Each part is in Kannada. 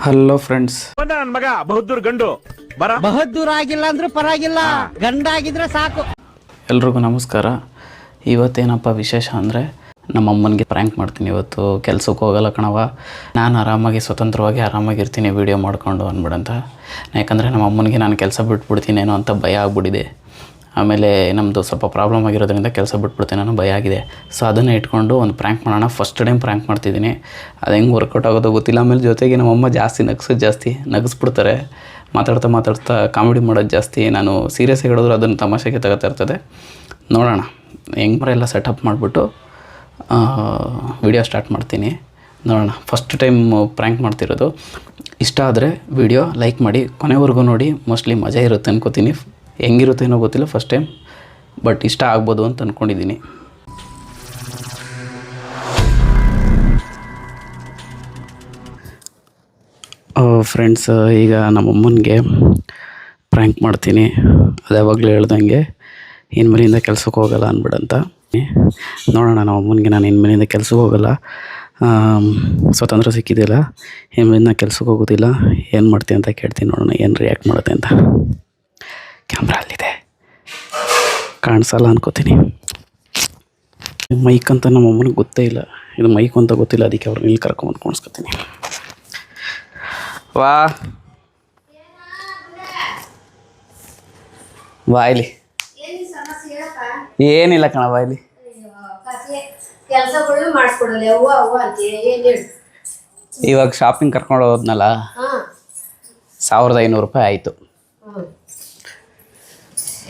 ಹಲೋ ಫ್ರೆಂಡ್ಸ್, ನನ್ನ ಮಗ ಬಹುದ್ದೂರ್ ಗಂಡು ಬಹದ್ದೂರ್ ಆಗಿಲ್ಲ ಅಂದ್ರೂ ಪರವಾಗಿಲ್ಲ, ಗಂಡಾಗಿದ್ರೆ ಸಾಕು. ಎಲ್ರಿಗೂ ನಮಸ್ಕಾರ. ಇವತ್ತೇನಪ್ಪ ವಿಶೇಷ ಅಂದರೆ ನಮ್ಮಮ್ಮನಿಗೆ ಪ್ರ್ಯಾಂಕ್ ಮಾಡ್ತೀನಿ. ಇವತ್ತು ಕೆಲ್ಸಕ್ಕೆ ಹೋಗಲ್ಲ ಕಣವ, ನಾನು ಆರಾಮಾಗಿ ಸ್ವತಂತ್ರವಾಗಿ ಆರಾಮಾಗಿರ್ತೀನಿ ವೀಡಿಯೋ ಮಾಡ್ಕೊಂಡು ಅಂದ್ಬಿಡಂತ. ಯಾಕಂದರೆ ನಮ್ಮ ಅಮ್ಮನಿಗೆ ನಾನು ಕೆಲಸ ಬಿಟ್ಬಿಡ್ತೀನೇನೋ ಅಂತ ಭಯ ಆಗ್ಬಿಟ್ಟಿದೆ. ಆಮೇಲೆ ನಮ್ಮದು ಸ್ವಲ್ಪ ಪ್ರಾಬ್ಲಮ್ ಆಗಿರೋದ್ರಿಂದ ಕೆಲಸ ಬಿಟ್ಬಿಡ್ತೀನಿ ಅನ್ನೋ ಭಯ ಆಗಿದೆ. ಸೊ ಅದನ್ನು ಇಟ್ಕೊಂಡು ಒಂದು ಪ್ರ್ಯಾಂಕ್ ಮಾಡೋಣ. ಫಸ್ಟ್ ಟೈಮ್ ಪ್ರ್ಯಾಂಕ್ ಮಾಡ್ತಿದ್ದೀನಿ. ಅದು ಹೆಂಗೆ ವರ್ಕೌಟ್ ಆಗೋದು ಗೊತ್ತಿಲ್ಲ. ಆಮೇಲೆ ಜೊತೆಗೆ ನಮ್ಮಮ್ಮ ಜಾಸ್ತಿ ನಗಿಸ್ಬಿಡ್ತಾರೆ. ಮಾತಾಡ್ತಾ ಕಾಮಿಡಿ ಮಾಡೋದು ಜಾಸ್ತಿ. ನಾನು ಸೀರಿಯಸ್ ಆಗಿ ಹೇಳಿದ್ರು ಅದನ್ನು ತಮಾಷೆಗೆ ತಗೋತಾ ಇರ್ತದೆ. ನೋಡೋಣ ಹೆಂಗೆ ಎಲ್ಲ ಸೆಟಪ್ ಮಾಡಿಬಿಟ್ಟು ವಿಡಿಯೋ ಸ್ಟಾರ್ಟ್ ಮಾಡ್ತೀನಿ. ನೋಡೋಣ. ಫಸ್ಟ್ ಟೈಮ್ ಪ್ರ್ಯಾಂಕ್ ಮಾಡ್ತಿರೋದು. ಇಷ್ಟ ಆದರೆ ವಿಡಿಯೋ ಲೈಕ್ ಮಾಡಿ, ಕೊನೆವರೆಗೂ ನೋಡಿ. ಮೋಸ್ಟ್ಲಿ ಮಜಾ ಇರುತ್ತೆ ಅನ್ಕೋತೀನಿ. ಹೆಂಗಿರುತ್ತೆ ಏನೋ ಗೊತ್ತಿಲ್ಲ, ಫಸ್ಟ್ ಟೈಮ್, ಬಟ್ ಇಷ್ಟ ಆಗ್ಬೋದು ಅಂತ ಅಂದ್ಕೊಂಡಿದ್ದೀನಿ. ಫ್ರೆಂಡ್ಸ್, ಈಗ ನಮ್ಮಮ್ಮನಿಗೆ ಪ್ರ್ಯಾಂಕ್ ಮಾಡ್ತೀನಿ. ಅದು ಯಾವಾಗಲೂ ಹೇಳ್ದಂಗೆ ಇನ್ಮೇಲಿಂದ ಕೆಲ್ಸಕ್ಕೆ ಹೋಗಲ್ಲ ಅಂದ್ಬಿಡಂತ. ನೋಡೋಣ, ನಮ್ಮಮ್ಮನಿಗೆ ನಾನು ಇನ್ಮೇಲಿಂದ ಕೆಲ್ಸಕ್ಕೆ ಹೋಗಲ್ಲ, ಸ್ವತಂತ್ರ ಸಿಕ್ಕಿದ್ದಿಲ್ಲ, ಇನ್ಮೇಲಿಂದ ಕೆಲ್ಸಕ್ಕೆ ಹೋಗೋದಿಲ್ಲ, ಏನು ಮಾಡ್ತೀನಿ ಅಂತ ಕೇಳ್ತೀನಿ. ನೋಡೋಣ ಏನು ರಿಯಾಕ್ಟ್ ಮಾಡುತ್ತೆ ಅಂತ. ಕ್ಯಾಮ್ರಾ ಅಲ್ಲಿದೆ, ಕಾಣಿಸಲ್ಲ ಅನ್ಕೋತೀನಿ. ಮೈಕ್ ಅಂತ ನಮ್ಮ ಅಮ್ಮನಿಗೆ ಗೊತ್ತೇ ಇಲ್ಲ, ಇದು ಮೈಕ್ ಅಂತ ಗೊತ್ತಿಲ್ಲ. ಅದಕ್ಕೆ ಅವ್ರನ್ನ ಇಲ್ಲಿ ಕರ್ಕೊಂಬಂದು ಕಾಣಿಸ್ಕೊತೀನಿ. ಬಾಯ್ಲಿ ಏನಿಲ್ಲ ಕಣ, ಬಾಯ್ಲಿ ಇವಾಗ ಶಾಪಿಂಗ್ ಕರ್ಕೊಂಡು ಹೋದ್ನಲ್ಲ, 1500 ರೂಪಾಯಿ ಆಯಿತು.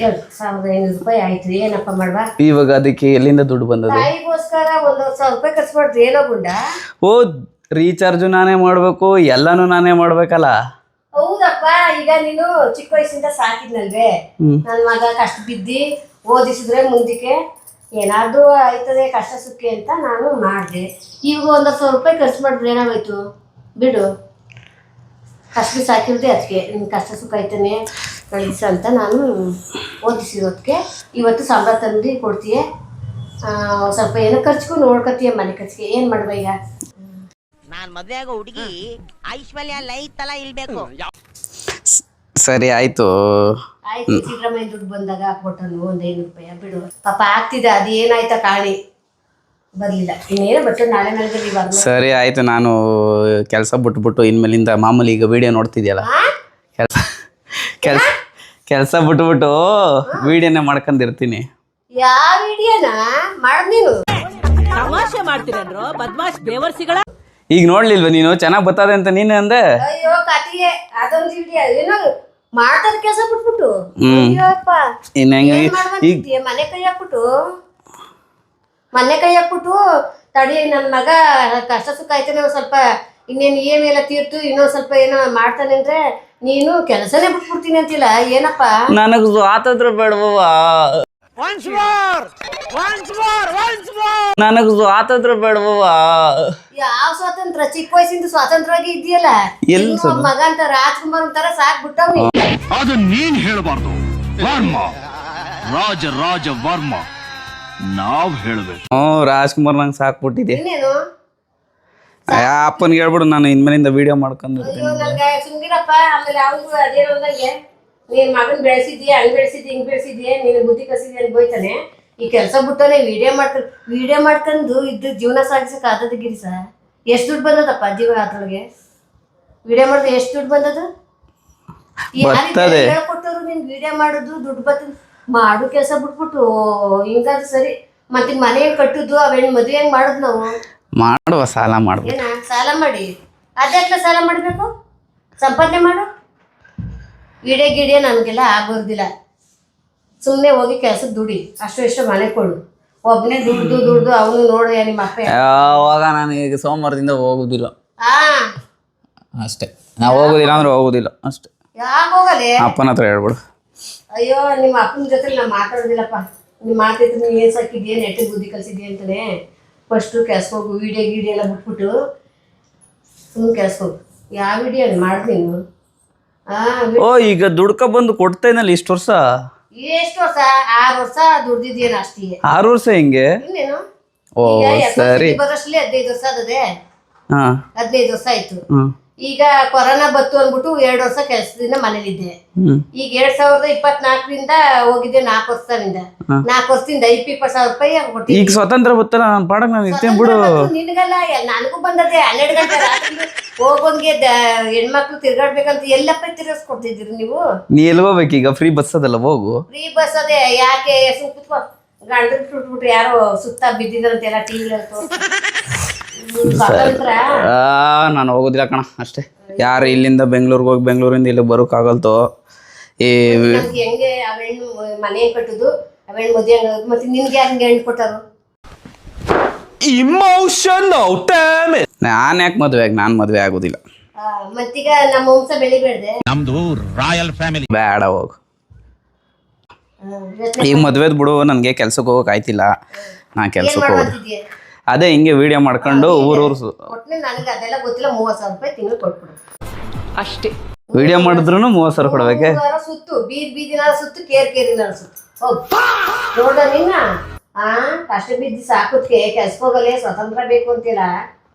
1500 ರೂಪಾಯಿ ಆಯ್ತು. ಏನಪ್ಪ ಮಾಡ್ಬಾ ಇವಾಗ ಅದಕ್ಕೆ ಎಲ್ಲಿಂದ ದುಡ್ಡು ಬಂದದು? ತಾಯಿಗೋಸ್ಕರ 1,00,000 ರೂಪಾಯಿ ಖರ್ಚು ಮಾಡ್ರಿ. ಏನೋ ಗುಂಡ? ಓ, ರೀಚಾರ್ಜು ನಾನೇ ಮಾಡಬೇಕು, ಎಲ್ಲನೂ ನಾನೇ ಮಾಡಬೇಕಲ್ಲ. ಹೌದಪ್ಪ. ಈಗ ನೀನು ಚಿಕ್ಕ ವಯಸ್ಸಿಂದ ಸಾಕಿದ್ನಲ್ವೇ, ನನ್ನ ಮಗ ಕಷ್ಟ ಬಿದ್ದಿ ಓದಿಸಿದ್ರೆ ಮುಂದಕ್ಕೆ ಏನಾದ್ರೂ ಆಯ್ತದೆ ಕಷ್ಟ ಸುಖಿ ಅಂತ ನಾನು ಮಾಡಿದೆ. ಈಗ 1,00,000 ರೂಪಾಯಿ ಖರ್ಚು ಮಾಡಿದ್ರೆ ಏನಾಗೋಯ್ತು? ಬಿಡು, ಕಷ್ಟ ಸಾಕಿರ್ದೆ ಅದಕ್ಕೆ ನಿನ್ ಕಷ್ಟ ಸುಖ ಆಯ್ತಾನೆ ಕಳಿಸ ಅಂತ ನಾನು ಓದಿಸಿರೋದಕ್ಕೆ ಇವತ್ತು ಸಂಬಳ ತಂದು ಕೊಡ್ತೀಯ. ಸ್ವಲ್ಪ ಏನೋ ಖರ್ಚ್ಕೊಂಡು ನೋಡ್ಕೊತೀಯ ಮನೆ ಖರ್ಚಿಗೆ. ಏನು ಮಾಡುವ ಈಗ? ನಾನ್ ಮದ್ವೆ ಆಗೋ ಹುಡುಗಿ ಐಶ್ವರ್ಯ ಲೈ ತಲ ಇಲ್ಬೇಕು. ಸರಿ ಆಯ್ತು. ಆಯ್ತು, ಸಿದ್ದರಾಮಯ್ಯ ದುಡ್ಡು ಬಂದಾಗ ಹಾಕ್ಬಿಟ್ಟನು 1,500 ರೂಪಾಯಿ. ಬಿಡು ಪಾಪ ಆಗ್ತಿದೆ. ಅದೇನಾಯ್ತಾ ಕಾಣಿ ಬರ್ಲಿಲ್ಲ. ಇನ್ನೇನೋ ಬಟ್ಟು ನಾಳೆ ನಾಳೆ ಬರ್ಲಿ. ಸರಿ ಆಯ್ತು, ನಾನು ಕೆಲಸ ಬಿಟ್ಬಿಟ್ಟು ಇನ್ಮೇಲಿಂದ ಮಾಮೂಲಿ ಈಗ ವಿಡಿಯೋ ನೋಡ್ತಿದ್ಯಲ್ಲ, ಕೆಲಸ ಬಿಟ್ಬಿಟ್ಟು ವಿಡಿಯೋನೇ ಮಾಡ್ಕೊಂಡಿರ್ತೀನಿ. ಯಾವ ವಿಡಿಯೋನ ಮಾಡ್ ನೀನು? ತಮಾಷೆ ಮಾಡ್ತೀರೇನ್ರೋ ಬದ್ಮಾಶ್ ಬೇವರ್ಸಿಗಳ. ಈಗ ನೋಡ್ಲಿಲ್ವ ನೀನು? ಚೆನ್ನಾಗಿ ಬರ್ತದೆ ಅಂತ ನೀನು ಅಂದೆ. ಅಯ್ಯೋ ಕತಿಗೆ ಅದೊಂದು ವಿಡಿಯೋ ಏನೋ ಮಾಡ್ತಾರ ಕೆಲಸ ಬಿಟ್ಬಿಟ್ಟು. ಅಯ್ಯೋಪ್ಪ, ಈಗ ಮನೆ ಕೈ ಹಾಕ್ಬಿಟ್ಟು ತಡಿ ನನ್ನ ಮಗ ಕಷ್ಟ ಸುಖ ಆಯ್ತಾನೆ, ಸ್ವಲ್ಪ ಇನ್ನೇನು EMI ಎಲ್ಲ ತೀರ್ತು ಇನ್ನೊಂದು ಸ್ವಲ್ಪ ಏನೋ ಮಾಡ್ತಾನೆ ಅಂದ್ರೆ ನೀನು ಕೆಲಸನೇ ಬಿಟ್ಬಿಡ್ತೀನಿ ಅಂತಿಲ್ಲ. ಏನಪ್ಪ? ನನಗೆ ಸ್ವಾತಂತ್ರ್ಯ ಬೇಡವ, ನನಗೆ ಸ್ವಾತಂತ್ರ್ಯ ಬೇಡವ. ಯಾವ ಸ್ವಾತಂತ್ರ್ಯ? ಚಿಕ್ಕ ವಯಸ್ಸಿಂದ ಸ್ವಾತಂತ್ರ್ಯವಾಗಿ ಇದೆಯಲ್ಲ. ಮಗ ಅಂತ ರಾಜ್ಕುಮಾರ್ ಅಂತಾರ ಸಾಕ್ಬಿಟ್ಟವ್ನಿ. ಅದು ನೀನ್ ಹೇಳ್ಬಾರ್ದು, ವರ್ಮ ರಾಜ ವರ್ಮ ನಾವ್ ಹೇಳ್ಬೇಕು. ರಾಜ್ಕುಮಾರ್ ನಂಗೆ ಸಾಕ್ಬಿಟ್ಟಿದೆ. ಇನ್ನೇನು ಅಪ್ಪನಿಗೆ ಹೇಳ್ಬಿಡು, ನಾನು ಇನ್ಮೇಲಿಂದ ವಿಡಿಯೋ ಮಾಡ್ಕೊಂಡಿರ್ತೀನಿ. ಅಯ್ಯೋ ನನ್ಗೆ ಸುಮ್ಗಿರಪ್ಪ. ಆಮೇಲೆ ಅವ್ನು ಅದೇನೋ ಅಂದಂಗೆ ನೀನ್ ಮಗನ್ ಬೆಳೆಸಿದ್ಯಾ, ಹಂಗ್ ಬೆಳೆಸಿದ್ಯ ಹಿಂಗ್ ಬೆಳೆಸಿದ್ಯಾ, ನೀನು ಬುದ್ಧಿ ಕಸಿದ್ಯ ಅಂತ ಬೋಯ್ತಾನೆ. ಈ ಕೆಲಸ ಬಿಟ್ಟನೆ ವಿಡಿಯೋ ಮಾಡ್ಕೊಂಡು ಇದ್ದು ಜೀವನ ಸಾಗಿಸಕ್ ಆದದ ಗಿರಿಸ. ಎಷ್ಟು ದುಡ್ಡು ಬಂದದಪ್ಪ ಜೀವ ಅದ್ರೊಳಗೆ? ವಿಡಿಯೋ ಮಾಡಿದ್ರೆ ಎಷ್ಟು ದುಡ್ಡು ಬಂದದು? ಹೇಳ್ಕೊಟ್ಟವ್ರು ನಿನ್ ವಿಡಿಯೋ ಮಾಡೋದು ದುಡ್ಡು ಬರ್ತದ. ಮಾಡು ಕೆಲಸ ಬಿಟ್ಬಿಟ್ಟು ಹಿಂಗಾದ್ರೆ ಸರಿ. ಮತ್ತೆ ಮನೆ ಹೆಂಗ್ ಕಟ್ಟುದು, ಅವೇನ್ ಮದುವೆ ಹೆಂಗ್ ಮಾಡುದು? ನಾವು ಮಾಡುವ ಸಾಲ ಮಾಡ್ಬೇಕು. ಏನ ಸಾಲ ಮಾಡಿ? ಅದೆಲ್ಲ ಸಾಲ ಮಾಡ್ಬೇಕು? ಸಂಪಾದನೆ ಮಾಡು. ಗಿಡಿಯೋ ನಮಗೆಲ್ಲ ಆಗೋದಿಲ್ಲ. ಸುಮ್ಮನೆ ಹೋಗಿ ಕೆಲಸಕ್ಕೆ ದುಡಿ, ಅಷ್ಟು ಎಷ್ಟು ಮನೆ ಕೊಡು. ಒಬ್ಬನೇ ದುಡ್ದು ಅವನು ನೋಡು ನಿಮ್ಮ ಅಪ್ಪ. ಯಾವಾಗ ನಾನು ಈಗ ಸೋಮವಾರದಿಂದ ಹೋಗುದಿಲ್ಲ ಅಷ್ಟೇ. ನಾವು ಹೋಗುದಿಲ್ಲ ಅಂದ್ರೆ ಹೋಗುದಿಲ್ಲ ಅಷ್ಟೇ. ಯಾಕೆ ಹೋಗಲೆ? ಅಪ್ಪನ ಹತ್ರ ಹೇಳ್ಬಿಡು. ಅಯ್ಯೋ ನಿಮ್ಮ ಅಪ್ಪನ ಜೊತೆ ನಾವು ಮಾತಾಡೋದಿಲ್ಲಪ್ಪ. ನೀವು ಮಾತಾಡ್ತೀನಿ ನೀನು ಏನು ಸಾಕಿದ್ಯಾ, ನೆಟ್ಟಿಗೆ ಬುದ್ಧಿ ಕಲಿಸಿದ್ಯಾ ಅಂತಾನೆ. ಫಸ್ಟು ಕೆಲ್ಸಕ್ಕೆ ಹೋಗು. ವಿಡಿಯೋ ಎಲ್ಲ ಬಿಟ್ಬಿಟ್ಟು ಸುಮ್ಮನೆ ಕೆಲ್ಸಕ್ಕೆ ಹೋಗು. ಯಾವ ವಿಡಿಯೋ ಮಾಡಿದ್ ನೀನು? ಓ, ಈಗ ದುಡ್ಕ ಬಂದು ಕೊಡ್ತೇನಲ್ಲ ಇಷ್ಟು ವರ್ಷ. ಎಷ್ಟು ವರ್ಷ? 6 ವರ್ಷ ದುಡ್ದಿದ್ಯೇನ ಅಷ್ಟೇ. 6 ವರ್ಷ ಹಿಂಗೆ? ಇನ್ನೇನು? ಓ ಸರಿ. ಬರೋಷ್ಟಲ್ಲಿ 15 ವರ್ಷ ಆದದೆ. 15 ವರ್ಷ ಆಯ್ತು. ಈಗ ಕೊರೋನಾ ಬತ್ತು ಅಂದ್ಬಿಟ್ಟು 2 ವರ್ಷ ಕೆಲಸದಿಂದ ಮನೇಲಿದ್ದೆ. ಈಗ 2024ರಿಂದ ಹೋಗಿದ್ದೆ 4 ವರ್ಷದಿಂದ. 4 ವರ್ಷದಿಂದ 20,000 ರೂಪಾಯಿ ಕೊಟ್ಟಿದ್ದೆ. ಈಗ ಸ್ವತಂತ್ರ ಗೊತ್ತಲ್ಲ ನನ್ನ ಪಾಡಕ್ ನಾನು ಇರ್ತೇನೆ ಬಿಡು. ನಿನಗಲ್ಲ ನನಗೂ ಬಂದದೆ 12 ಗಂಟೆ ರಾತ್ರಿ ಹೋಗೋಂಗೆ ಹೆಣ್ಮಕ್ಳು ತಿರ್ಗಾಡ್ಬೇಕಂತ ಎಲ್ಲಪ್ಪ ತಿರ್ಗಿಸ್ಕೊಡ್ತಿದ್ದೀರಿ ನೀವು? ನೀ ಎಲ್ಲಿ ಹೋಗ್ಬೇಕೀಗ? ಫ್ರೀ ಬಸ್ ಅದಲ್ಲ, ಹೋಗು. ಫ್ರೀ ಬಸ್ ಅದೇ ಯಾಕೆ ಕುತ್ಕೋ ಗಂಡ ಬಿಟ್ಬಿಟ್ಟು ಯಾರೋ ಸುತ್ತ ಬಿದ್ದಿದ್ರಂತೆಲ್ಲ ಟಿವಿಲಿ ಸ್ವತಂತ್ರ. ನಾನು ಹೋಗೋದಿಲ್ಲ ಕಣ ಅಷ್ಟೇ. ಯಾರು ಇಲ್ಲಿಂದ ಬೆಂಗಳೂರಿಗೆ ಹೋಗಿ ಬೆಂಗಳೂರಿಂದ ಇಲ್ಲಿ ಬರೋಕ್ಕಾಗಲ್ತೋ. ಈ ನಮ್ಗೆ ಹೆಂಗೆ ಅವೆಣ್ಣು ಮನೆ ಕಟ್ಟುದು ಅವೆಣ್ಣು ಮದುವೆ ಆಗೋದು ಮತ್ತೆ ನಿನ್ಗೆ ಹಂಗೆ ಹೆಣ್ಣು ಕೊಟ್ಟರು? ನಾನು ಯಾಕೆ ನಾನು ಮದುವೆ ಆಗೋದಿಲ್ಲ. ಮತ್ತೀಗ ನಮ್ಮ ವಂಶ ಬೆಳಿಬೇಡ್ದೆ. ನಮ್ದು ರಾಯಲ್ ಫ್ಯಾಮಿಲಿ. ಬೇಡ ಹೋಗು. ಈಗ ಮದುವೆದ್ ಬಿಡು, ನನಗೆ ಕೆಲ್ಸಕ್ಕೆ ಹೋಗಕ್ಕೆ ಆಯ್ತಿಲ್ಲ. ನಾ ಕೆಲ್ಸಕ್ಕೆ ಹೋಗೋದು ಅದೇ ಹಿಂಗೆ ವಿಡಿಯೋ ಮಾಡ್ಕೊಂಡು ಊರು ಒಟ್ಟಿನ ನನಗೆ ಅದೆಲ್ಲ ಗೊತ್ತಿಲ್ಲ. 30,000 ರೂಪಾಯಿ ತಿಂಗಳು ಕೊಟ್ಬಿಡು ಅಷ್ಟೇ. ವಿಡಿಯೋ ಮಾಡಿದ್ರು 30,000 ಕೊಡ್ಬೇಕೆ? ಸುತ್ತು ಬೀದಿನ ಸುತ್ತು ಕೇರಿನ ಸುತ್ತು ಹೋಗ್ ನೋಡ ನಿನ್ನ ಕಷ್ಟ ಬಿದ್ದು ಸಾಕುದ್ಕೆ ಕೆಲ್ಸಕ್ಕೆ ಹೋಗಲ್ಲ, ಸ್ವತಂತ್ರ ಬೇಕು ಅಂತಿಲ್ಲ.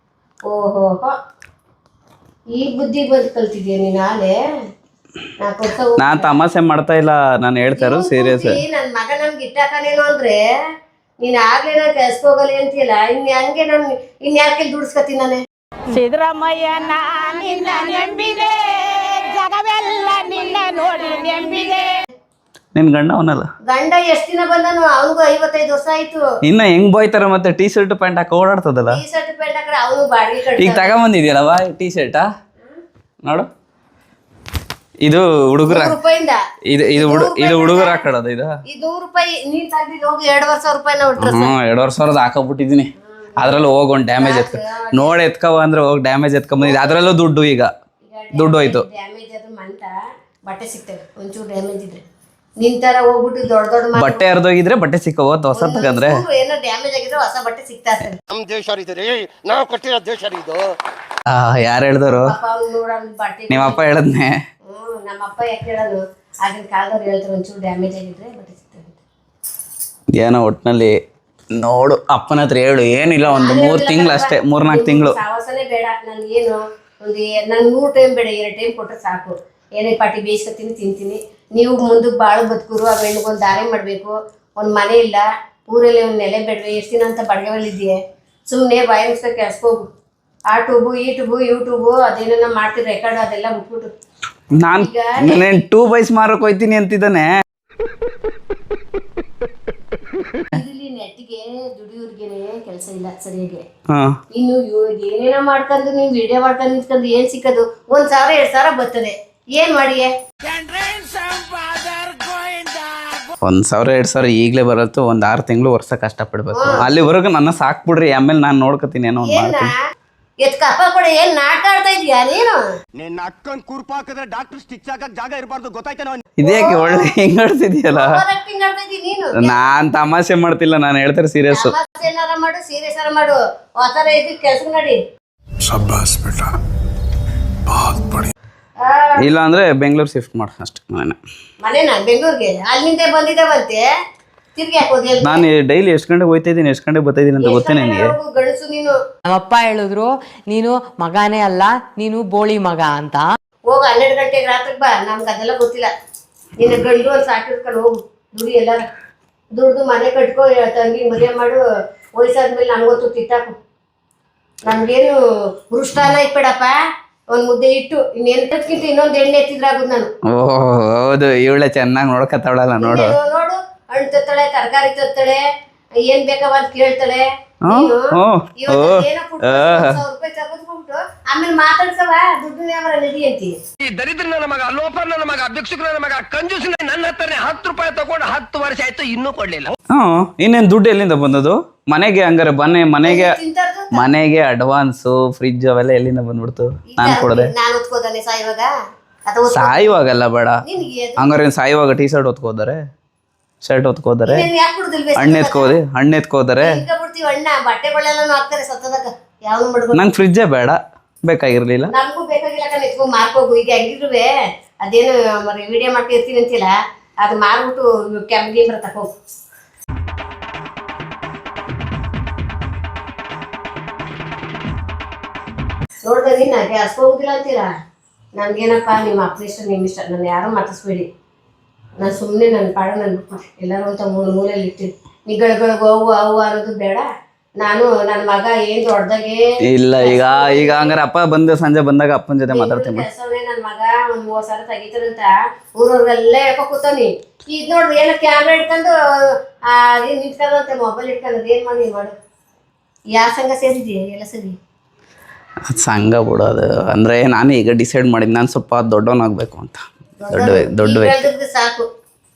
ಓಹೋ ಈ ಬುದ್ಧಿ ಬಂದು ಕಲ್ತಿದ್ಯಾ ನೀನು? ಆಲೆ ನಾನ್ ತಮಾಷೆ ಮಾಡ್ತಾ ಇಲ್ಲ, ನಾನು ಹೇಳ್ತಾ ಇರೋದು ಸೀರಿಯಸ್. ನನ್ ಮಗ ನನ್ಗೆ ಇಟ್ಟಾಕನೇನು ಅಂದ್ರೆ ನೀನ್ ಆಗ್ಲೇ ನಾನು ಕೆಲ್ಸಕ್ಕೆ ಹೋಗಲ್ಲ ಅಂತಿಲ್ಲ. ಹಂಗೆ ನಾನು ಇನ್ಯಾಕೆ ದುಡಿಸ್ಕತೀನಿ ನಾನೇ? ಸಿದ್ದರಾಮಯ್ಯ ನಿನ್ನ ನೆಂಬಿದೆ, ಜಗವೆಲ್ಲ ನಿನ್ನ ನೋಡಿ ನೆಂಬಿದೆ. ನಿನ್ ಗಂಡ ಅವನಲ್ಲ? ಗಂಡ ಎಷ್ಟ್ ದಿನ ಬಂದನು? ಅವನಿಗೂ 55 ವರ್ಷ ಆಯ್ತು. ಇನ್ನ ಹೆಂಗ್ ಬೋಯ್ತಾರ ಮತ್ತೆ ಟೀ ಶರ್ಟ್ ಪ್ಯಾಂಟ್ ಹಾಕಿ ಓಡಾಡ್ತದಲ್ಲ. ಟೀ ಶರ್ಟ್ ಪ್ಯಾಂಟ್ ಹಾಕ್ರೆ ಅವನು ಬಾಡಿಗೆ ಈಗ ತಗೊಂಬಂದಿದ್ಯಲ್ಲವಾ ಟೀ ಶರ್ಟ್ ನೋಡು. ಇದು ಹುಡುಗರ ಇದು ಹುಡುಗರ ಹಾಕೊಳ್ಳೋದು. ಇದು 100 ರೂಪಾಯಿ ನೀನ್ ತಗ್ದಿದ್ ಹೋಗಿ 2,500 ರೂಪಾಯಿ 2,500 ಹಾಕಬಿಟ್ಟಿದೀನಿ. ಅದ್ರಲ್ಲೂ ಹೋಗಿ ಒಂದು ಡ್ಯಾಮೇಜ್ ನೋಡಿ ಎತ್ಕವ ಅಂದ್ರೆ ಹೋಗಿ ಡ್ಯಾಮೇಜ್ ಎತ್ಕೊಂಬಂದಿದ್ದೆ. ಅದ್ರಲ್ಲೂ ದುಡ್ಡು ಹೋಯ್ತು. ಡ್ಯಾಮೇಜ್ ಆದ್ರೂ ಮಂತ ಬಟ್ಟೆ ಸಿಗ್ತವೆ. ಒಂಚೂರು ಡ್ಯಾಮೇಜ್ ಇದ್ರೆ ನಿಂತರ ಹೋಗ್ಬಿಟ್ಟು ದೊಡ್ಡ ಬಟ್ಟೆ ಹರಿದೋಗಿದ್ರೆ ಬಟ್ಟೆ ಸಿಕ್ಕವ ಹೊಸ ತಗಂದ್ರೆ ಏನೋ ಡ್ಯಾಮೇಜ್ ಆಗಿದ್ರೆ ಹೊಸ ಬಟ್ಟೆ ಸಿಗ್ತಾ ಇರ್ತದೆ. ನಮ್ ದೇಶ ನಾವು ಕೊಟ್ಟಿರೋ ದೇಶ ಇದು. ಯಾರು ಹೇಳ್ದವ್ರು? ಬಟ್ಟೆ ನಿಮ್ಮ ಅಪ್ಪ ಹೇಳದ್ನೆ. ನಮ್ಮಪ್ಪ ಯಾಕೆ ಹೇಳೋದು? ಆಗಿನ ಕಾಲದವ್ರು ಹೇಳ್ತಾರೆ ಒಂಚೂರು ಡ್ಯಾಮೇಜ್ ಆಗಿದ್ರೆ ಬಟ್ಟೆ ಸಿಗ್ತವೆ. ಏನೋ ಒಟ್ಟಿನಲ್ಲಿ ನೋಡು, ಅಪ್ಪನ ಹತ್ರ ಹೇಳು. ಏನಿಲ್ಲ, ಒಂದು 3 ತಿಂಗಳು ಅಷ್ಟೇ, 3-4 ತಿಂಗಳು ಸಾವಾಸನೆ ಬೇಡ. ನನ್ಗೇನು ನನ್ 3 ಟೈಮ್ ಬೇಡ, 2 ಟೈಮ್ ಕೊಟ್ಟರೆ ಸಾಕು. ಏನೇ ಪಾಟಿ ಬೇಯಿಸ್ಕೊತೀನಿ, ತಿಂತೀನಿ. ನೀವು ಮುಂದಕ್ಕೆ ಬಾಳು ಬದುಕುರು. ಆ ಹೆಣ್ಣಿಗೊಂದು ದಾರಿ ಮಾಡಬೇಕು. ಒಂದು ಮನೆ ಇಲ್ಲ, ಊರಲ್ಲಿ ಒಂದು ನೆಲೆ ಬೇಡವೆ. ಎಷ್ಟು ದಿನ ಅಂತ ಬಡಗವಲ್ಲಿದ್ದೀಯ? ಸುಮ್ಮನೆ ಬಾಯಿ ಮುಚ್ಕೊಂಡು ಕೆಲ್ಸಕ್ಕೆ ಹೋಗು. ಆ ಟ್ಯೂಬು ಈ ಟ್ಯೂಬು ಯೂಟ್ಯೂಬು ಅದೇನ ಮಾಡ್ತೀರಿ ರೆಕಾರ್ಡ್ ಅದೆಲ್ಲ ಬಿಟ್ಬಿಟ್ಟು. ನಾನೇನು 2 ಬೈಸ್ ಮಾರಕ್ ಹೋಯ್ತೀನಿ ಅಂತಿದ್ದಾನೆ. ಇಲ್ಲಿ ನೆಟ್ಟಿಗೆ ದುಡಿಯೋರ್ಗೆನೆ ಕೆಲಸ ಇಲ್ಲ ಸರಿಯಾಗಿ. ಇನ್ನು ಏನೇನೋ ಮಾಡ್ಕೊಂಡು ನೀವು ವಿಡಿಯೋ ಮಾಡ್ಕೊಂಡು ನಿಂತ್ಕೊಂಡು ಏನ್ ಸಿಕ್ಕದು? 1,000 2,000 ಬರ್ತದೆ. ಏನ್ ಮಾಡಿಯೇ? 1,000 2,000 ಈಗಲೇ ಬರತ್ತು. 6 ತಿಂಗಳು ವರ್ಷ ಕಷ್ಟಪಡ್ಬೇಕು. ಅಲ್ಲಿವರೆಗೂ ನನ್ನ ಸಾಕ್ಬಿಡ್ರಿ, ಆಮೇಲೆ ನಾನು ನೋಡ್ಕೊತೀನಿ. ಏನೋ ಕಪ್ಪ ಕೊಡ. ಏನ್ ನಾಟಕ ಆಡ್ತಾ ಇದೀಯಾ ನೀನು? ನಿನ್ನ ಅಕ್ಕನ್ ಕೂರ್ಪ ಹಾಕಿದ್ರೆ ಡಾಕ್ಟರ್ ಸ್ಟಿಚ್ ಹಾಕಕ್ ಜಾಗ ಇರಬಾರ್ದು, ಗೊತ್ತಾಯ್ತೇನೋ? ಇದೇಕೆ ಒಳ್ಳೆ ಹಿಂಗ್ ಆಡ್ತಿದ್ಯಲ್ಲ? ನಾನ್ ತಮಾಷೆ ಮಾಡ್ತಿಲ್ಲ, ನಾನು ಹೇಳ್ತಾರೆ ಸೀರಿಯಸ್. ಏನಾರ ಮಾಡು, ಸೀರಿಯಸ್ ಆರ ಮಾಡು. ಆತರ ಇದು ಕೆಲ್ಸ ನಡಿ. ಇಲ್ಲ ಅಂದ್ರೆ ಬೆಂಗಳೂರು ಶಿಫ್ಟ್ ಮಾಡು ಅಷ್ಟೇ. ಮನೆನಾ ಬೆಂಗಳೂರಿಗೆ? ಅಲ್ಲಿಂದ ಬಂದಿದ್ದಾವಂತೆ. ತಿರ್ಗಿ ಹಾಕೋದಿ? ನಾನು ಡೈಲಿ ಎಷ್ಟು ಗಂಟೆಗೆ ಹೋಗ್ತಾ ಇದ್ದೀನಿ, ಎಷ್ಟು ಗಂಟೆಗೆ ಬರ್ತಾ ಇದ್ದೀನಿ ಅಂತ ಗೊತ್ತೇ ನನಗೆ. ಗಂಡಸು ನೀನು. ನಮ್ಮಪ್ಪ ಹೇಳಿದ್ರು ನೀನು ಮಗನೇ ಅಲ್ಲ, ನೀನು ಬೋಳಿ ಮಗ ಅಂತ. ಹೋಗ 12 ಗಂಟೆಗೆ ರಾತ್ರಿಗೆ ಬಾ. ನಮ್ಗೆ ಅದೆಲ್ಲ ಗೊತ್ತಿಲ್ಲ. ನಿನ್ನ ಗಂಡು ಒಂದು ಸಾಕಿರ್ಕೊಂಡು ಹೋಗು. ದುಡಿ ಎಲ್ಲಾರ ದುಡ್ದು ಮನೆ ಕಟ್ಕೊ. ತಂಗಿ ಮದುವೆ ಮಾಡು. ವಯಸ್ಸಾದ್ಮೇಲೆ ನಮ್ಗೊತ್ತು ತಿತ್ತಾಕು. ನಮ್ಗೇನು ಹೃಷ್ಟಾನ ಇಟ್ಬೇಡಪ್ಪ. ಒಂದ್ ಮುದ್ದೆ ಇಟ್ಟು ಇನ್ನೆಂಟಕ್ಕಿಂತ ಇನ್ನೊಂದು ಎಣ್ಣೆ ಎತ್ತಿದ್ರಾಗುದು ನಾನು. ಹೌದು, ಇವಳೆ ಚೆನ್ನಾಗಿ ನೋಡ್ಕತ್ತಾವಳಲ್ಲ ನೋಡು. ನೋಡು, ಹಣ್ಣು ತತ್ತಾಳೆ, ತರಕಾರಿ ತತ್ತಾಳೆ, ಏನ್ ಬೇಕವ ಅಂತ ಕೇಳ್ತಾಳೆ. ಆಮೇಲೆ ಮಾತಾಡ್ಸವ ದುಡ್ಡು ಯಾವಾರ ನಡಿ ಅಂತೀವಿ. ಈ ದರಿದ್ರ ನನ್ನ ಮಗ, ಲೋಪರ್ ನನ್ನ ಮಗ, ಭಿಕ್ಷುಕ ನನ್ನ ಮಗ, ಕಂಜೂಸ್ ನನ್ನ ಹತ್ರನೇ 10 ರೂಪಾಯಿ ತಗೊಂಡು 10 ವರ್ಷ ಆಯ್ತು, ಇನ್ನೂ ಕೊಡ್ಲಿಲ್ಲ. ಇನ್ನೇನ್ ದುಡ್ಡು ಎಲ್ಲಿಂದ ಬಂದದು? ಮನೆಗೆ ಹಂಗಾರೆ ಮನೆಗೆ ಅಡ್ವಾನ್ಸು ಫ್ರಿಜ್ ಅವೆಲ್ಲ ಎಲ್ಲಿಂದ ಬಂದ್ಬಿಡ್ತು? ನಾನು ಕೊಡದೆ. ನಾನು ಓದ್ಕೋದಾನೆ ಸಾಯುವಾಗ? ಸಾಯುವಾಗಲ್ಲ ಬೇಡ. ಹಂಗಾರೆ ಸಾಯುವಾಗ ಟೀ ಶರ್ಟ್ ಹೊತ್ಕೋದಾರೆ, ಶರ್ಟ್ ಹೊತ್ಕೋದಾರೆ, ಹಣ್ಣು ಎತ್ಕೋದಾರೆ. ನಂಗೆ ಫ್ರಿಜ್ಜೇ ಬೇಡ, ಬೇಕಾಗಿರ್ಲಿಲ್ಲ. ನಮಗೂ ಬೇಕಾಗಿಲ್ಲ ಕಣ. ಎತ್ಕೊ ಮಾರ್ಕೋಗು. ಈಗ ಹೆಂಗಿದ್ರು ಅದೇನು ವಿಡಿಯೋ ಮಾಡ್ತಿರ್ತೀನಿ ಅಂತಿಲ್ಲ, ಅದು ಮಾರ್ಬಿಟ್ಟು ಕ್ಯಾಮ್ರಾ ತಕೋ. ನೋಡ್ದೆ ನೀನು ಗ್ಯಾಸ್ ಹೋಗುದಿಲ್ಲ ಅಂತೀರಾ? ನನ್ಗೇನಪ್ಪ ನಿಮ್ಮ ಅಪ್ಪನ ಇಷ್ಟ ನಿಮ್ಮ ಇಷ್ಟ, ನಾನು ಯಾರು ಮಾತಾಡ್ಸ್ಬೇಡಿ. ನಾನು ಸುಮ್ಮನೆ ನನ್ನ ಪಾಡ ನಾನು ಬಿಟ್ಬಿಟ್ಟು ಎಲ್ಲರೂ ಅಂತ ಮೂಲೆಯಲ್ಲಿ ಇರ್ತೀನಿ. ನಿಗಳಗಳಿಗೂ ಅವು ಅನ್ನೋದು ಬೇಡ. ನಾನು ನನ್ನ ಮಗ ಏನ್ ದೊಡ್ಡದಾಗೆ ಇಲ್ಲ ಈಗ ಹಂಗಾರೆ ಅಪ್ಪ ಬಂದು ಸಂಜೆ ಬಂದಾಗ ಅಪ್ಪನ ಜೊತೆ ಮಾತಾಡ್ತೀನಿ. ಕೆಲಸವೇ ನನ್ನ ಮಗ ಒಂದ್ 30 ಸಾವಿರ ತೆಗಿತಾರಂತ ಊರವ್ರಿಗೆಲ್ಲ ಹೇಳ್ಕೊ ಕೂತಾನಿ. ಈಗ ನೋಡ್ರಿ ಏನೋ ಕ್ಯಾಮ್ರಾ ಇಟ್ಕೊಂಡು ನಿಂತ್ಕೊಂಡಂತೆ ಮೊಬೈಲ್ ಇಟ್ಕೊಂಡು ಏನ್ ಮಾಡಿ ಮಾಡು. ಯಾವ ಸಂಘ ಸೇರಿದೀಯ? ಎಲ್ಲ ಸರಿ ಅದು ಸಂಘ ಬಿಡೋದು ಅಂದರೆ ನಾನು ಈಗ ಡಿಸೈಡ್ ಮಾಡಿದ್ದು ನಾನು ಸ್ವಲ್ಪ ದೊಡ್ಡವನಾಗಬೇಕು ಅಂತ. ದೊಡ್ಡ ವ್ಯಕ್ತಿ ಬೆಳೆದಿದ್ದು ಸಾಕು,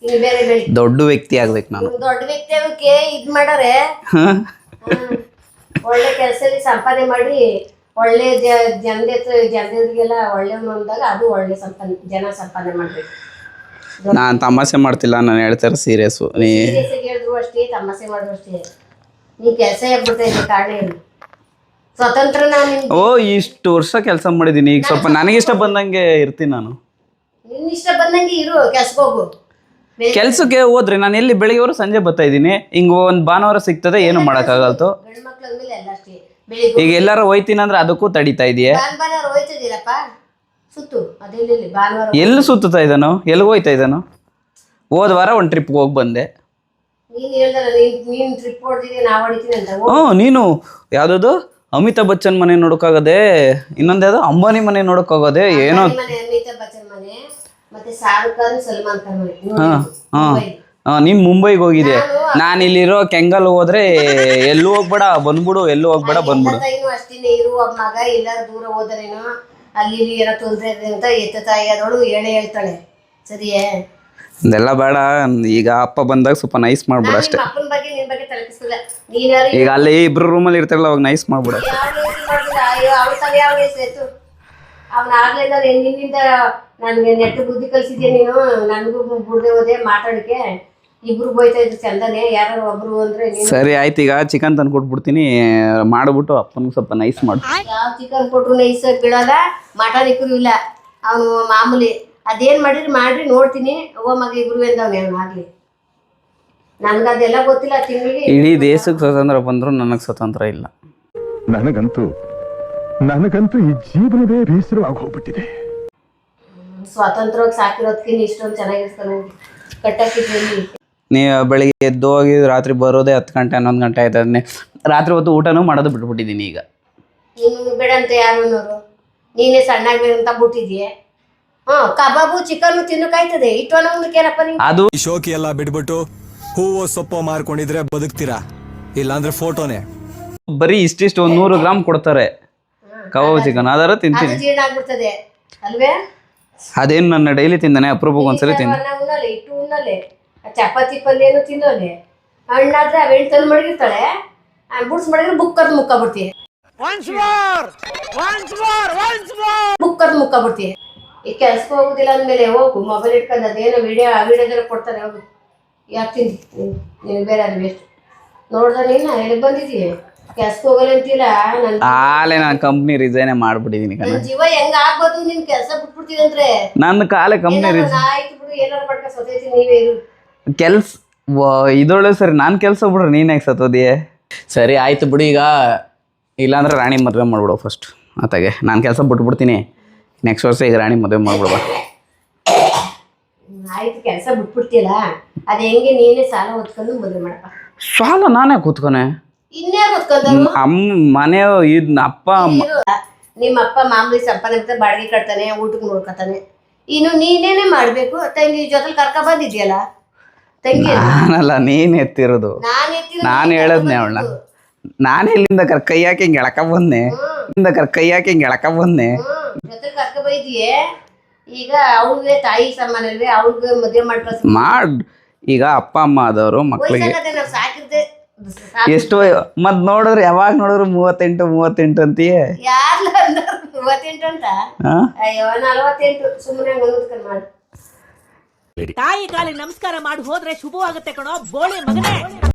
ಇನ್ನು ಬೇರೆ ಬೆಳಿ. ದೊಡ್ಡ ವ್ಯಕ್ತಿ ಆಗ್ಬೇಕು ನಾನು. ದೊಡ್ಡ ವ್ಯಕ್ತಿ ಆಗೋಕೆ ಇದ್ ಮಾಡಾರೆ ಒಳ್ಳೆ ಕೆಲಸದಲ್ಲಿ ಸಂಪಾದನೆ ಮಾಡಿ ಒಳ್ಳೆ ಜನರಿಗೆಲ್ಲ ಒಳ್ಳೆಯವನು ಅಂದಾಗ ಅದು ಒಳ್ಳೆ ಜನ ಸಂಪಾದನೆ ಮಾಡ್ಬೇಕು. ನಾನು ತಮಾಷೆ ಮಾಡ್ತಿಲ್ಲ, ನಾನು ಹೇಳ್ತಾರೆ ಸೀರಿಯಸ್ಸು. ಹೇಳಿದ್ರು ಅಷ್ಟೇ, ತಮಾಷೆ ಮಾಡಿದ್ರು ಅಷ್ಟೇ. ನೀ ಕೆಲಸ ಆಗ್ಬಿಡ್ತಾ ಇದೆ ಕಾರಣ ಏನು? ಸ್ವತಂತ್ರ ನಾನು ಓ ಇಷ್ಟು ವರ್ಷ ಕೆಲಸ ಮಾಡಿದ್ದೀನಿ, ಈಗ ಸ್ವಲ್ಪ ನನಗಿಷ್ಟ ಬಂದಂಗೆ ಇರ್ತೀನಿ ನಾನು. ನಿನ್ನ ಇಷ್ಟ ಬಂದಂಗೆ ಇರು, ಕೆಲ್ಸಕ್ಕೆ ಹೋಗು. ಕೆಲ್ಸಕ್ಕೆ ಹೋದ್ರೆ ನಾನು ಎಲ್ಲಿ ಬೆಳಿಗ್ಗೆವರೆಗೂ ಸಂಜೆ ಬರ್ತಾ ಇದ್ದೀನಿ. ಹಿಂಗೆ ಒಂದು ಭಾನುವಾರ ಸಿಗ್ತದೆ, ಏನು ಮಾಡೋಕ್ಕಾಗಲ್ತು. ಗಂಡು ಮಕ್ಳ ಅಂದ್ಮೇಲೆ ಎಲ್ಲ ಅಷ್ಟೇ. ಬೆಳಿಗ್ಗೆ ಈಗ ಎಲ್ಲಾರು ಹೋಯ್ತೀನಿ ಅಂದ್ರೆ ಅದಕ್ಕೂ ತಡೀತಾ ಇದೆಯೇ? ಭಾನುವಾರ ಹೋಯ್ತಿದ್ದೀರಪ್ಪ ಸುತ್ತು, ಅದೆಲ್ಲಿ ಭಾನುವಾರ ಎಲ್ಲಿ ಸುತ್ತಾ ಇದ್ದಾನು? ಎಲ್ಲಿಗೆ ಹೋಯ್ತಾ ಇದ್ದಾನು? ಹೋದ ವಾರ ಒಂದು ಟ್ರಿಪ್ಗೆ ಹೋಗಿ ಬಂದೆ. ನೀನು ಹೇಳ್ದಲ್ಲ ನೀನು ಟ್ರಿಪ್ ಹೊಡ್ದಿದ್ದೀನಿ ನಾವು ಹೊಡಿತೀನಿ ಅಂತ. ಹ್ಞೂ ನೀನು ಯಾವುದದು ಅಮಿತಾಬ್ ಬಚ್ಚನ್ ಮನೆ ನೋಡೋಕ್ಕಾಗದೆ, ಇನ್ನೊಂದು ಯಾವುದು ಅಂಬಾನಿ ಮನೆ ನೋಡೋಕ್ಕಾಗದೆ, ಏನೋ ಮನೆ ಅಮಿತಾಬ್ ಬಚ್ಚನ್ ಮನೆ, ಮತ್ತೆ ಶಾರುಖ್ ಖಾನ್ ಸಲ್ಮಾನ್ ಖಾನ್ ಮನೆ. ನೀನು ಮುಂಬೈಗೆ ಹೋಗಿದೆ. ನಾನು ಇಲ್ಲಿರೋ ಕೆಂಗಲ್ ಹೋದ್ರೆ ಎಲ್ಲೂ ಹೋಗ್ಬೇಡ ಬಂದ್ಬಿಡು, ಎಲ್ಲೂ ಹೋಗ್ಬೇಡ ಬಂದ್ಬಿಡು. ಅಷ್ಟೇನೆ ಇರು. ಒಬ್ಬ ಮಗ ಎಲ್ಲಾರು ದೂರ ಹೋದರೇನೋ ಅಲ್ಲಿ ಇಲ್ಲಿ ಏನೋ ತೊಂದರೆ ಇದೆ ಅಂತ ಎತ್ತ ತಾಯಿ ಅದೋಳು ಹೇಳ್ತಾಳೆ. ಸರಿಯೇ? ಇದೆಲ್ಲ ಬೇಡ. ಈಗ ಅಪ್ಪ ಬಂದಾಗ ಸ್ವಲ್ಪ ನೈಸ್ ಮಾಡ್ಬಿಡು ಅಷ್ಟೇ. ಅಪ್ಪನ ಬಗ್ಗೆ ನಿನ್ ಬಗ್ಗೆ ತಲೆಕಿಸ್ತಿಲ್ಲ. ನೀನಾರು ಈಗ ಅಲ್ಲಿ ಇಬ್ರು ರೂಮಲ್ಲಿ ಇರ್ತಾರಲ್ಲ, ಅವಾಗ ನೈಸ್ ಮಾಡ್ಬಿಡು. ಅಯ್ಯೋ ಅವ್ರ ತಲೆ ಯಾವ ಸೇತು ಅವ್ನ ಆಗ್ಲಿಂದ ನಿನ್ನಿಂದ ನನ್ಗೆ ನೆಟ್ಟು ಬುದ್ಧಿ ಕಲ್ಸಿದ್ಯಾ ನೀನು. ನನಗೂ ಬುಡ್ದೆ ಹೋದೆ ಮಾತಾಡಕ್ಕೆ. ಇಬ್ರು ಬೋಯ್ತಾ ಇದ್ರು ಚಂದನೆ, ಯಾರು ಒಬ್ರು ಅಂದ್ರೆ ಸರಿ ಆಯ್ತು. ಈಗ ಚಿಕನ್ ತಂದು ಕೊಟ್ಬಿಡ್ತೀನಿ, ಮಾಡ್ಬಿಟ್ಟು ಅಪ್ಪನಿಗೆ ಸ್ವಲ್ಪ ನೈಸ್ ಮಾಡು. ಯಾವ ಚಿಕನ್ ಕೊಟ್ರು ನೈಸ್ ಬಿಡೋಲ್ಲ, ಮಟನ್ ಇಕ್ಕರು ಇಲ್ಲ. ಅವನು ಮಾಮೂಲಿ ಅದೇನ್ ಮಾಡ್ರಿ ನೋಡ್ತೀನಿ. ಅವ್ವ ಮಗ ಇಬ್ರು ಎಂದವನೇ ಅವ್ನು ಆಗ್ಲಿ. ನನ್ಗದೆಲ್ಲ ಗೊತ್ತಿಲ್ಲ. ತಿಂಗಳಿಗೆ ಇಡೀ ದೇಶಕ್ಕೆ ಸ್ವತಂತ್ರ ಬಂದ್ರು ನನಗೆ ಸ್ವತಂತ್ರ ಇಲ್ಲ. ನನಗಂತೂ ಈ ಜೀವನವೇ ಬೇಸರವಾಗಿ ಹೋಗ್ಬಿಟ್ಟಿದೆ. ಸ್ವಾತಂತ್ರ್ಯವಾಗಿ ಸಾಕಿರೋದಕ್ಕಿಂತ ಇಷ್ಟೊಂದು ಚೆನ್ನಾಗಿರ್ತಾನೆ ಕಟ್ಟಾಕಿದ್ವಿ. ನೀವು ಬೆಳಿಗ್ಗೆ ಎದ್ದು ಹೋಗಿ ರಾತ್ರಿ ಬರೋದೇ 10 ಗಂಟೆ 11 ಗಂಟೆ ಆಯ್ತದೆ. ರಾತ್ರಿ ಹೊತ್ತು ಊಟನೂ ಮಾಡೋದು ಬಿಟ್ಬಿಟ್ಟಿದ್ದೀನಿ ಈಗ. ನೀನು ಬೇಡ ಅಂತ ಯಾರು ಅನ್ನೋರು? ನೀನೇ ಸಣ್ಣಾಗ್ಬೇಕಂತ ಬಿಟ್ಟಿದ್ಯೆ. ಕಬಾಬು ಚಿಕನ್ ತಿನ್ನಕಾಯ್ತದೆ. ಇಟ್ಟವನಕ್ಕೇನಪ್ಪ ನೀವು? ಅದು ಶೋಕಿ ಎಲ್ಲ ಬಿಟ್ಬಿಟ್ಟು ಹೂವು ಸೊಪ್ಪು ಮಾರ್ಕೊಂಡಿದ್ರೆ ಬದುಕ್ತೀರಾ, ಇಲ್ಲಾಂದ್ರೆ ಫೋಟೋನೇ. ಬರೀ ಇಷ್ಟಿಷ್ಟು 100 ಗ್ರಾಮ್ ಕೊಡ್ತಾರೆ ಕಬಾಬ್ ಚಿಕನ್, ಅದರ ತಿಂತೀನಿ. ಅದು ಜೀರ್ಣ ಆಗ್ಬಿಡ್ತದೆ ಅಲ್ವೇ? ಅದೇನು ನನ್ನ ಡೈಲಿ ತಿಂದಾನೆ, ಅಪರೂಪಕ್ಕೆ ಒಂದ್ಸರಿ ತಿಂದ. ಉಣ್ಣಲೆ ಇಟ್ಟು ಉಣ್ಣಲೆ ಚಪಾತಿ ಪಲ್ಯನು ತಿನ್ನೋಲೆ. ಹಣ್ಣಾದ್ರೆ ಅವೆಣ್ಣು ತಂದು ಮಡಗಿರ್ತಾಳೆ, ಬುಡ್ಸ್ ಮಡಗಿದ್ರೆ ಬುಕ್ಕದ್ ಮುಕ್ಕ ಬಿಡ್ತೀವಿ. ಬುಕ್ಕದ್ ಮುಕ್ಕ ಬಿಡ್ತೀವಿ. ಈ ಕೆಲ್ಸಕ್ಕೆ ಹೋಗುದಿಲ್ಲ ಅಂದ್ಮೇಲೆ ಹೋಗು ಮೊಬೈಲ್ ಇಟ್ಕೊಂಡು ಅದೇನೋ ವಿಡಿಯೋದಲ್ಲಿ ಕೊಡ್ತಾರೆ. ಹೋಗು. ಯಾಕೆ ತಿಂದಿ ನೀನು ಬೇರೆ ಅದು ವೇಸ್ಟ್. ನೋಡ್ದ ನೀನು ಎಲ್ಲಿಗೆ ಬಂದಿದ್ದೀವಿ? ಕೆಲ್ಸಕ್ಕೆ ಹೋಗಲ್ಲ ಅಂತಿಲ್ಲ. ಆಲೆ ನಾನು ಕಂಪ್ನಿ ರಿಸೈನೇ ಮಾಡ್ಬಿಟ್ಟಿದ್ದೀನಿ ಕಣ. ನನ್ನ ಜೀವ ಹೆಂಗ ಆಗ್ಬೋದು? ನಿನ್ ಕೆಲಸ ಬಿಟ್ಬಿಡ್ತೀನಿ ಅಂದ್ರೆ ನನ್ನ ಕಾಲೇ ಕಂಪ್ನಿ ಆಯ್ತು ಬಿಡು, ಏನಾರು ಮಾಡ್ಕೊಂಡು ಸೊಸೈಟಿ ನೀವೇ ಇರು. ಕೆಲ್ಸ ಇದೊಳ್ಳೆ ಸರಿ. ನಾನು ಕೆಲಸ ಬಿಡ್ರಿ, ನೀನು ಯಾಕೆ ಸತ್ತೋದಿಯೇ? ಸರಿ ಆಯ್ತು ಬಿಡು. ಈಗ ಇಲ್ಲಾಂದ್ರೆ ರಾಣಿ ಮದುವೆ ಮಾಡ್ಬಿಡು ಫಸ್ಟ್. ಆತಾಗೆ ನಾನು ಕೆಲಸ ಬಿಟ್ಬಿಡ್ತೀನಿ. ನೆಕ್ಸ್ಟ್ ವರ್ಷ ಈಗ ರಾಣಿ ಮದುವೆ ಮಾಡ್ಬಿಡುವ. ಆಯ್ತು ಕೆಲಸ ಬಿಟ್ಬಿಡ್ತೀಯಲ್ಲ, ಅದು ಹೆಂಗೆ ನೀನೇ ಸಾಲ ಹೊತ್ಕೊಂಡು ಮದುವೆ ಮಾಡಪ್ಪ. ಸಾಲ ನಾನೇ ಕೂತ್ಕೊನೆ? ಇನ್ನೇ ಹೊತ್ಕೊಂಡು ಮನೆ ಅಪ್ಪ ನಿಮ್ಮ ಅಪ್ಪ ಮಾಮೂಲಿ ಸಂಪಾದನೆ ಬಾಡಿಗೆ ಕಟ್ತಾನೆ, ಊಟಕ್ಕೆ ನೋಡ್ಕೊತಾನೆ. ಇನ್ನು ನೀನೇನೆ ಮಾಡ್ಬೇಕು. ತಂಗಿ ಜೊತೆಲಿ ಕರ್ಕ ಬಂದಿದ್ಯಲ್ಲ ತಂಗಿ. ನಾನಲ್ಲ, ನೀನ್ ಎತ್ತಿರೋದು. ನಾನು ಹೇಳದ್ನೆ ಅವಳನ್ನ. ನಾನು ಎಲ್ಲಿಂದ ಕೈ ಹಾಕಿ ಹಿಂಗೆ ಎಳಕ ಬಂದೆ, ಕೈ ಹಾಕಿ ಹಿಂಗೆ ಎಳಕ ಬಂದೆ. ಜೊತೆ ಕರ್ಕ ಬೈದಿಯೇ. ಈಗ ಅವ್ಳಿಗೆ ತಾಯಿ ಸಮಾನಲ್ವೇ, ಅವ್ಳಿಗೆ ಮದುವೆ ಮಾಡ್. ಈಗ ಅಪ್ಪ ಅಮ್ಮ ಆದವರು ಮಕ್ಕಳಿಗೆ ನಾವು ಸಾಕಿರ್ದೆ ಎಷ್ಟು ಮತ್ ನೋಡಿದ್ರೆ ಯಾವಾಗ ನೋಡಿದ್ರು 38 ಅಂತೀಯೇ. ಯಾರ್ಲ 38 ಅಂತ? ಅಯ್ಯೋ 48. ಸುಮ್ಮನೆ ಮಾಡಿ. ತಾಯಿ ಕಾಲಿಗೆ ನಮಸ್ಕಾರ ಮಾಡಿ ಹೋದ್ರೆ ಶುಭವಾಗುತ್ತೆ ಕಣೋ ಬೋಳಿ ಮಗನೇ.